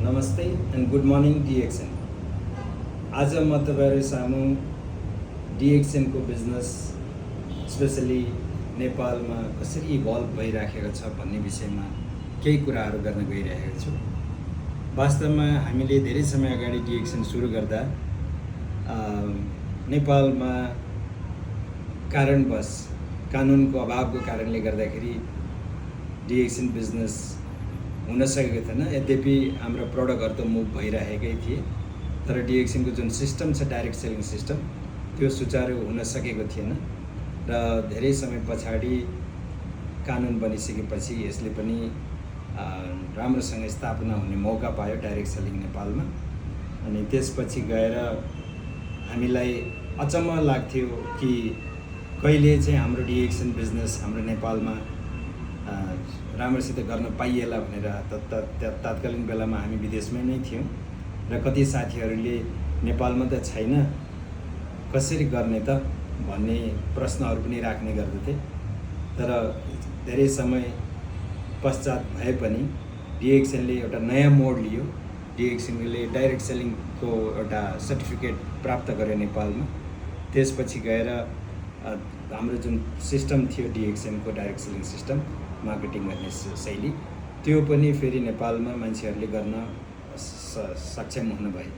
नमस्ते and good morning DXN. आज म तपाईहरु सामु डिएक्सनको बिजनेस स्पेशली नेपालमा कसरी इभल्भ भइराखेको छ भन्ने विषयमा केही कुराहरू गर्न गइरहेको छु। वास्तवमा हामीले धेरै समय अगाडि डिएक्सन सुरु गर्दा नेपालमा कारणवश कानुनको अभावको कारणले गर्दाखेरि डिएक्सन बिजनेस हुन सकेको थिएन। यद्यपि हाम्रो प्रडक्टहरु त मुभ भइरहेकै थिए, तर डिएक्सनको जुन सिस्टम छ डाइरेक्ट सेलिङ सिस्टम त्यो सुचारू हुन सकेको थिएन र धेरै समय पछाडि कानुन बनिसकेपछि यसले पनि राम्रोसँग स्थापना हुने मौका पायो डाइरेक्ट सेलिङ नेपालमा। अनि त्यसपछि गएर हामीलाई अचम्म लाग्थ्यो कि कहिले चाहिँ हाम्रो डिएक्सन बिजनेस हाम्रो नेपालमा राम्रोसित गर्न पाइएला भनेर तत्कालीन बेलामा हामी विदेशमै नै थियौँ र कति साथीहरूले नेपालमा त छैन कसरी गर्ने त भन्ने प्रश्नहरू पनि राख्ने गर्दथे। तर धेरै समय पश्चात भए पनि डिएक्सनले एउटा नयाँ मोड लियो। डिएक्सनले डाइरेक्ट सेलिङको एउटा सर्टिफिकेट प्राप्त गर्यो नेपालमा। त्यसपछि गएर हाम्रो जुन सिस्टम थियो डिएक्सनको डाइरेक्ट सेलिङ सिस्टम मार्केटिङ गर्ने शैली त्यो पनि फेरि नेपालमा मान्छेहरूले गर्न सक्षम हुन भए।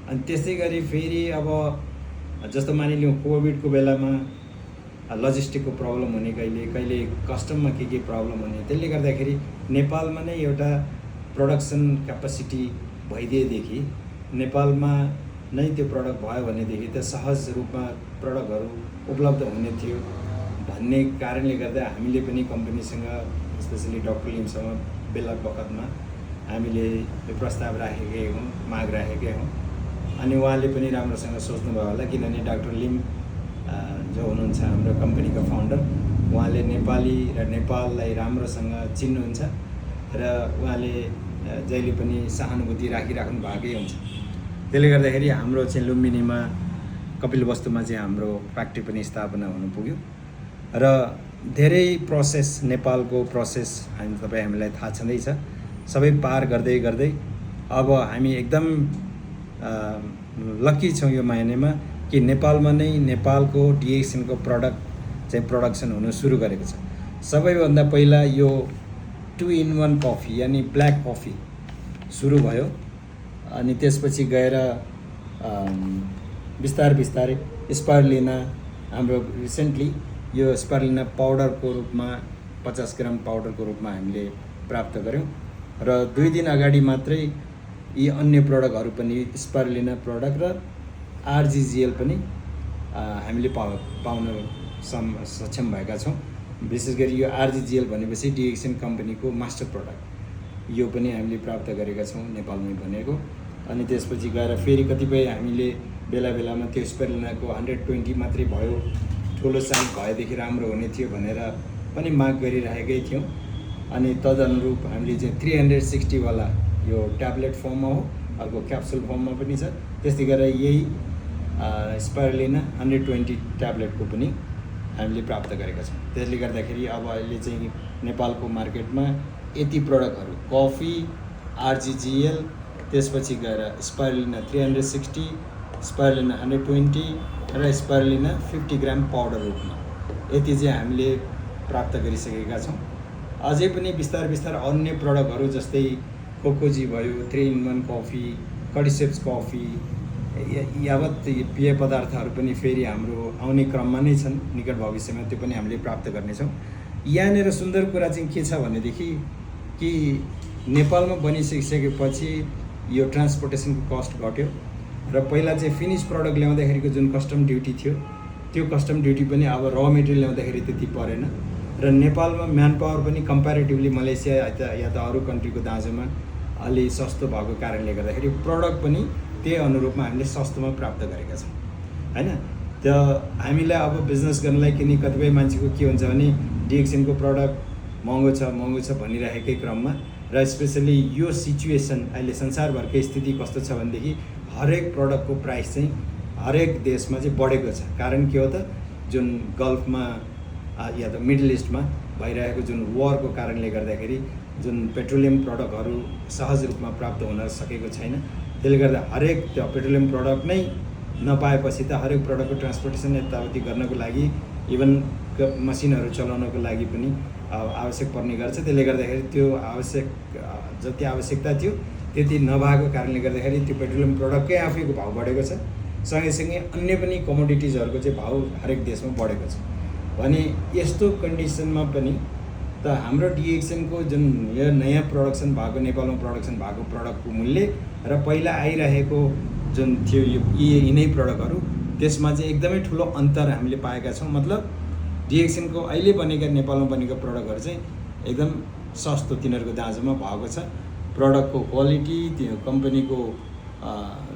अनि त्यसै गरी फेरि अब जस्तो मानिलिउँ कोभिडको बेलामा लजिस्टिकको प्रब्लम हुने, कहिले कस्टममा के प्रब्लम हुने, त्यसले गर्दाखेरि नेपालमा नै एउटा प्रोडक्सन क्यापासिटी भइदिएदेखि नेपालमा नै त्यो प्रडक्ट भयो भनेदेखि त सहज रूपमा प्रडक्टहरू उपलब्ध हुने थियो भन्ने कारणले गर्दा हामीले पनि कम्पनीसँग स्पेसली डाक्टर लिमसँग बेला बखतमा हामीले यो प्रस्ताव राखेकै हौँ, माग राखेकै हौँ। अनि उहाँले पनि राम्रोसँग सोच्नुभयो होला, किनभने डाक्टर लिम जो हुनुहुन्छ हाम्रो कम्पनीको फाउन्डर, उहाँले नेपाली र नेपाललाई राम्रोसँग चिन्नुहुन्छ र उहाँले जहिले पनि सहानुभूति राखिराख्नु भएकै हुन्छ। त्यसले गर्दाखेरि हाम्रो चाहिँ लुम्बिनीमा कपिलवस्तुमा चाहिँ हाम्रो फ्याक्ट्री पनि स्थापना हुन पुग्यो र धेरै प्रोसेस नेपालको प्रोसेस हामीलाई थाहा छँदैछ। सबै पार गर्दै गर्दै अब हामी एकदम लकी छौँ यो महिनामा कि नेपालमा नै नेपालको डिएक्सनको प्रडक्ट चाहिँ प्रोडक्सन हुन सुरु गरेको छ। सबैभन्दा पहिला यो 2-in-1 कफी यानि ब्ल्याक कफी सुरु भयो। अनि त्यसपछि गएर बिस्तारै स्पारुलिना हाम्रो रिसेन्टली यो स्पारुलिना पाउडरको रूपमा 50 ग्राम पाउडरको रूपमा हामीले प्राप्त गऱ्यौँ र 2 दिन अगाडि मात्रै यी अन्य प्रडक्टहरू पनि स्पारुलिना प्रडक्ट र आरजिजिएल पनि हामीले पाउन सक्षम भएका छौँ। विशेष गरी यो आरजिजिएल भनेपछि डिएक्सन कम्पनीको मास्टर प्रडक्ट यो पनि हामीले प्राप्त गरेका छौँ नेपालमै बनेको। अनि त्यसपछि गएर फेरि कतिपय हामीले बेलामा त्यो स्पारुलिनाको 120 मात्रै भयो, ठुलो साइज भएदेखि राम्रो हुने थियो भनेर पनि माग गरिरहेकै थियौँ। अनि तदनुरूप हामीले चाहिँ 360 वाला यो ट्याब्लेट फर्ममा हो, अर्को क्याप्सुल फर्ममा पनि छ। त्यस्तै गरेर यही स्पारुलिना 120 ट्याब्लेटको पनि हामीले प्राप्त गरेका छौँ। त्यसले गर्दाखेरि अब अहिले चाहिँ नेपालको मार्केटमा यति प्रडक्टहरू कफी, आरजिजिएल, त्यसपछि गएर स्पारुलिना 360, स्पारुलिना 120 र स्पारुलिना 50 ग्राम पाउडर रूपमा यति चाहिँ हामीले प्राप्त गरिसकेका छौँ। अझै पनि बिस्तार अन्य प्रडक्टहरू जस्तै कोकोजी भयो, 3-in-1 कफी, कडिसेप्स कफी यावत पेय पदार्थहरू पनि फेरि हाम्रो आउने क्रममा नै छन्। निकट भविष्यमा त्यो पनि हामीले प्राप्त गर्नेछौँ। यहाँनिर सुन्दर कुरा चाहिँ के छ भनेदेखि कि नेपालमा बनिसकेपछि यो ट्रान्सपोर्टेसनको कस्ट घट्यो र पहिला चाहिँ फिनिस प्रडक्ट ल्याउँदाखेरिको जुन कस्टम ड्युटी थियो त्यो कस्टम ड्युटी पनि अब र मेटेरियल ल्याउँदाखेरि त्यति परेन र नेपालमा म्यान पावर पनि कम्प्यारेटिभली मलेसिया या त अरू कन्ट्रीको दाँजोमा अलि सस्तो भएको कारणले गर्दाखेरि प्रडक्ट पनि त्यही अनुरूपमा हामीले सस्तोमा प्राप्त गरेका छौँ हैन। त हामीलाई अब बिजनेस गर्नलाई किन कतिपय मान्छेको के हुन्छ भने डिएक्सनको प्रडक्ट महँगो छ भनिरहेकै क्रममा र स्पेसली यो सिचुएसन अहिले संसारभरकै स्थिति कस्तो छ भनेदेखि हरेक प्रडक्टको प्राइस चाहिँ हरेक देशमा चाहिँ बढेको छ। कारण के हो त, जुन गल्फमा या त मिडल इस्टमा भइरहेको जुन वारको कारणले गर्दाखेरि जुन पेट्रोलियम प्रडक्टहरू सहज रूपमा प्राप्त हुन सकेको छैन। त्यसले गर्दा हरेक त्यो पेट्रोलियम प्रडक्ट नै नपाएपछि त हरेक प्रडक्टको ट्रान्सपोर्टेसन यताउति गर्नको लागि इभन मसिनहरू चलाउनको लागि पनि आवश्यक पर्ने गर्छ। त्यसले गर्दाखेरि त्यो जति आवश्यकता थियो त्यति नभएको कारणले गर्दाखेरि त्यो पेट्रोलियम प्रडक्टकै आफैको भाउ बढेको छ। सँगैसँगै अन्य पनि कमोडिटिजहरूको चाहिँ भाउ हरेक देशमा बढेको छ भने यस्तो कन्डिसनमा पनि त हाम्रो डिएक्सनको जुन यो नयाँ प्रोडक्सन भएको नेपालमा प्रोडक्सन भएको प्रडक्टको मूल्य र पहिला आइरहेको जुन थियो यिनै प्रडक्टहरू त्यसमा चाहिँ एकदमै ठुलो अन्तर हामीले पाएका छौँ। मतलब डिएक्सनको अहिले बनेका नेपालमा बनेको प्रडक्टहरू चाहिँ एकदम सस्तो तिनीहरूको दाँजोमा भएको छ। प्रडक्टको क्वालिटी त्यो कम्पनीको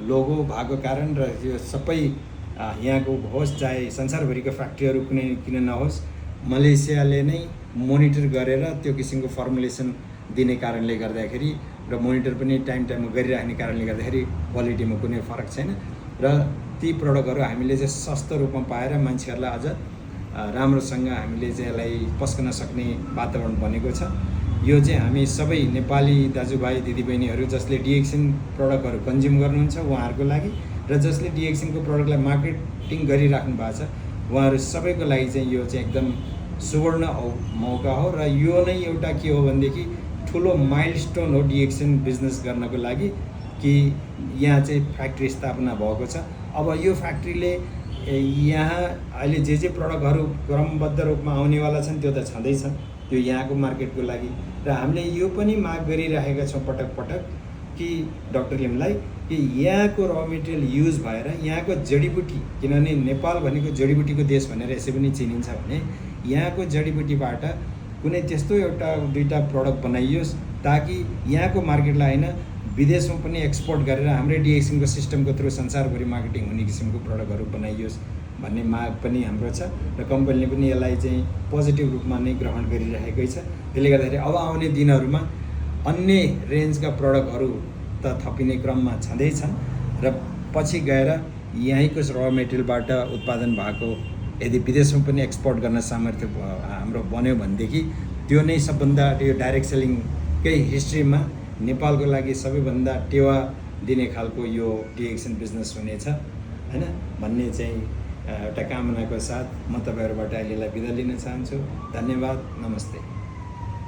लोगो भएको कारण र यो सबै यहाँको होस् चाहे संसारभरिको फ्याक्ट्रीहरू कुनै किन नहोस् मलेसियाले नै मोनिटर गरेर त्यो किसिमको फर्मुलेसन दिने कारणले गर्दाखेरि र मोनिटर पनि टाइममा गरिराख्ने कारणले गर्दाखेरि क्वालिटीमा कुनै फरक छैन र ती प्रडक्टहरू हामीले चाहिँ सस्तो रूपमा पाएर मान्छेहरूलाई अझ राम्रोसँग हामीले चाहिँ यसलाई पस्कन सक्ने वातावरण बनेको छ। यो चाहिँ हामी सबै नेपाली दाजुभाइ दिदीबहिनीहरू जसले डिएक्सन प्रडक्टहरू कन्ज्युम गर्नुहुन्छ उहाँहरूको लागि र जसले डिएक्सनको प्रडक्टलाई मार्केटिङ गरिराख्नु भएको छ उहाँहरू सबैको लागि चाहिँ यो चाहिँ एकदम सुवर्ण मौका हो र यो नै एउटा के हो भनेदेखि ठुलो माइलस्टोन हो डिएक्सन बिजनेस गर्नको लागि कि यहाँ चाहिँ फ्याक्ट्री स्थापना भएको छ। अब यो फ्याक्ट्रीले यहाँ अहिले जे प्रडक्टहरू क्रमबद्ध रूपमा आउनेवाला छन् त्यो त छँदैछन् त्यो यहाँको मार्केटको लागि र हामीले यो पनि माग गरिरहेका छौँ पटक पटक कि डाक्टर लिमलाई कि यहाँको र मेटेरियल युज भएर यहाँको जडीबुटी, किनभने नेपाल भनेको जडीबुटीको देश भनेर यसै पनि चिनिन्छ भने यहाँको जडीबुटीबाट कुनै त्यस्तो एउटा दुईटा प्रडक्ट बनाइयोस् ताकि यहाँको मार्केटलाई होइन विदेशमा पनि एक्सपोर्ट गरेर हाम्रै डिएक्सनको सिस्टमको थ्रु संसारभरि मार्केटिङ हुने किसिमको प्रडक्टहरू बनाइयोस् भन्ने माग पनि हाम्रो छ र कम्पनीले पनि यसलाई चाहिँ पोजिटिभ रूपमा नै ग्रहण गरिरहेकै छ। त्यसले गर्दाखेरि अब आउने दिनहरूमा अन्य रेन्जका प्रडक्टहरू त थपिने क्रममा छँदैछन् र पछि गएर यहीँको र मेटेरियलबाट उत्पादन भएको यदि विदेशमा पनि एक्सपोर्ट गर्न सामर्थ्य हाम्रो बन्यो भनेदेखि त्यो नै सबभन्दा यो डाइरेक्ट सेलिङकै हिस्ट्रीमा नेपालको लागि सबैभन्दा टेवा दिने खालको यो डिएक्सन बिजनेस हुनेछ हैन भन्ने चाहिँ एउटा कामनाको साथ म तपाईँहरूबाट अहिलेलाई बिदा लिन चाहन्छु। धन्यवाद, नमस्ते।